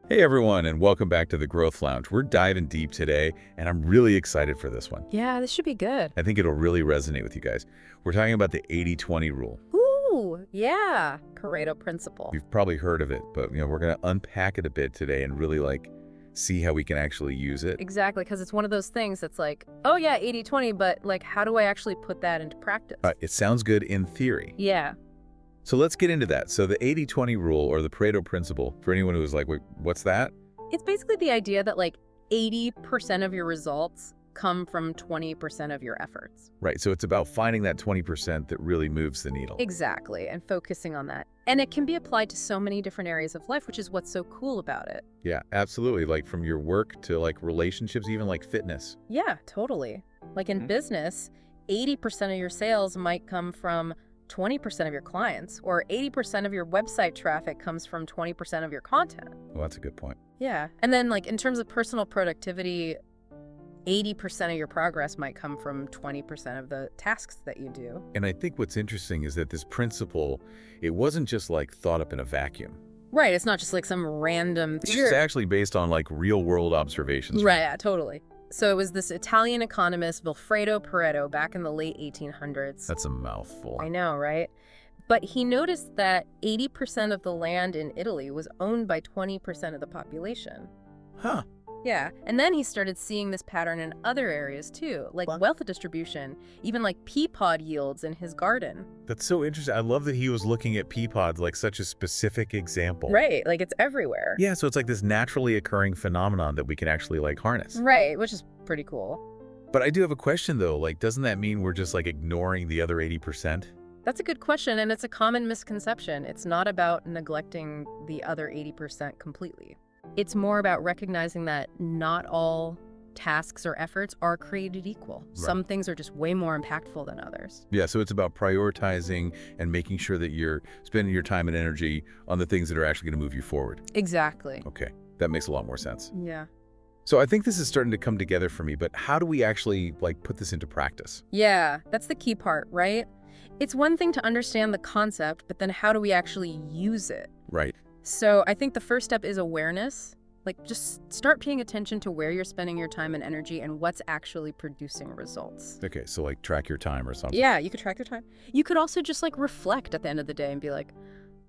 Hey everyone, and welcome back to the Growth Lounge. We're diving deep today, and I'm really excited for this one. Yeah, this should be good. I think it'll really resonate with you guys. We're talking about the 80-20 rule. Ooh, yeah. Pareto Principle. You've probably heard of it, but we're going to unpack it a bit today and really see how we can actually use it. Exactly, because it's one of those things that's like, oh yeah, 80-20, but like, how do I actually put that into practice? It sounds good in theory. Yeah. So let's get into that. So the 80-20 rule, or the Pareto Principle, for anyone who was like, wait, what's that? It's basically the idea that like 80% of your results come from 20% of your efforts. Right, so it's about finding that 20% that really moves the needle. Exactly, and focusing on that. And it can be applied to so many different areas of life, which is what's so cool about it. Yeah, absolutely. Like from your work to like relationships, even like fitness. Yeah, totally. Like in business, 80% of your sales might come from 20% of your clients, or 80% of your website traffic comes from 20% of your content. Well, that's a good point. Yeah. And then like in terms of personal productivity, 80% of your progress might come from 20% of the tasks that you do. And I think what's interesting is that this principle, it wasn't just like thought up in a vacuum. Right. It's not just like some random It's theory. just actually based on like real world observations. Right. Yeah, totally. So it was this Italian economist, Vilfredo Pareto, back in the late 1800s. That's a mouthful. I know, right? But he noticed that 80% of the land in Italy was owned by 20% of the population. Huh. Yeah, and then he started seeing this pattern in other areas too, like What? wealth distribution, even like pea pod yields in his garden. That's so interesting. I love that he was looking at pea pods like such a specific example. Right, like it's everywhere. Yeah, so it's like this naturally occurring phenomenon that we can actually like harness. Right, which is pretty cool. But I do have a question though, like doesn't that mean we're just like ignoring the other 80%? That's a good question, and it's a common misconception. It's not about neglecting the other 80% completely. It's more about recognizing that not all tasks or efforts are created equal. Right. Some things are just way more impactful than others. Yeah, so it's about prioritizing and making sure that you're spending your time and energy on the things that are actually going to move you forward. Exactly. Okay, that makes a lot more sense. Yeah. So I think this is starting to come together for me, but how do we actually like put this into practice? Yeah, that's the key part, right? It's one thing to understand the concept, but then how do we actually use it? Right. So I think the first step is awareness. Like just start paying attention to where you're spending your time and energy and what's actually producing results. Okay, so like track your time or something. Yeah, you could track your time. You could also just like reflect at the end of the day and be like,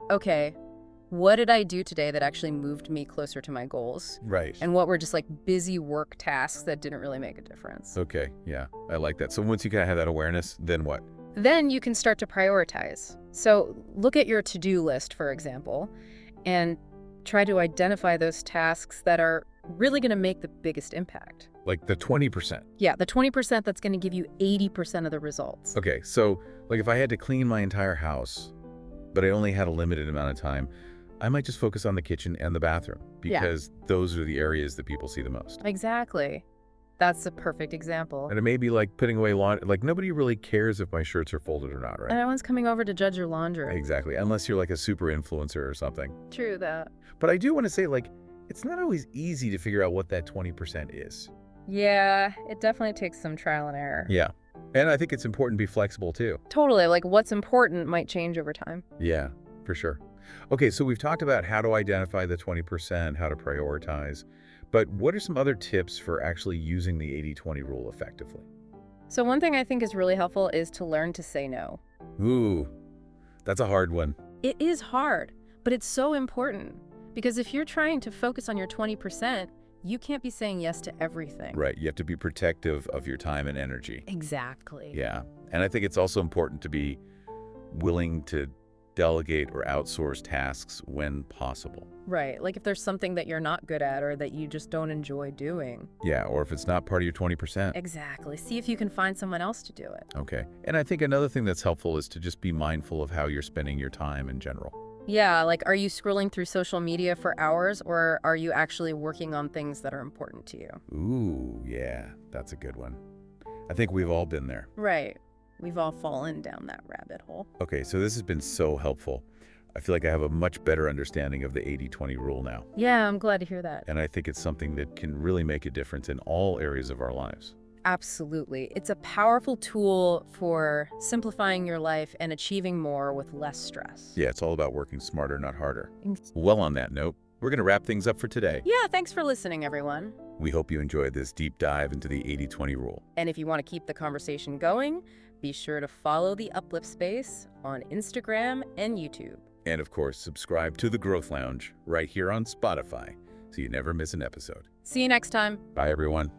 okay, what did I do today that actually moved me closer to my goals? Right. And what were just like busy work tasks that didn't really make a difference? Okay, yeah, I like that. So once you kind of have that awareness, then what? Then you can start to prioritize. So look at your to-do list, for example, and try to identify those tasks that are really going to make the biggest impact. Like the 20%. Yeah, the 20% that's going to give you 80% of the results. Okay, so like if I had to clean my entire house, but I only had a limited amount of time, I might just focus on the kitchen and the bathroom because those are the areas that people see the most. Exactly. That's a perfect example. And it may be like putting away laundry. Like nobody really cares if my shirts are folded or not, right? And no one's coming over to judge your laundry. Exactly, unless you're like a super influencer or something. True that. But I do want to say, like, it's not always easy to figure out what that 20% is. Yeah, it definitely takes some trial and error. Yeah. And I think it's important to be flexible too. Totally. Like what's important might change over time. Yeah, for sure. Okay, so we've talked about how to identify the 20%, how to prioritize. But what are some other tips for actually using the 80-20 rule effectively? So one thing I think is really helpful is to learn to say no. Ooh, that's a hard one. It is hard, but it's so important. Because if you're trying to focus on your 20%, you can't be saying yes to everything. Right, you have to be protective of your time and energy. Exactly. Yeah, and I think it's also important to be willing to delegate or outsource tasks when possible. Right. Like if there's something that you're not good at or that you just don't enjoy doing. Yeah, or if it's not part of your 20%. Exactly. See if you can find someone else to do it. Okay. And I think another thing that's helpful is to just be mindful of how you're spending your time in general. Yeah, like are you scrolling through social media for hours or are you actually working on things that are important to you? Ooh, yeah, that's a good one. I think we've all been there. Right. We've all fallen down that rabbit hole. Okay, so this has been so helpful. I feel like I have a much better understanding of the 80-20 rule now. Yeah, I'm glad to hear that. And I think it's something that can really make a difference in all areas of our lives. Absolutely. It's a powerful tool for simplifying your life and achieving more with less stress. Yeah, it's all about working smarter, not harder. Well, on that note, we're going to wrap things up for today. Yeah, thanks for listening, everyone. We hope you enjoyed this deep dive into the 80-20 rule. And if you want to keep the conversation going, be sure to follow the Uplift Space on Instagram and YouTube. And of course, subscribe to The Growth Lounge right here on Spotify so you never miss an episode. See you next time. Bye, everyone.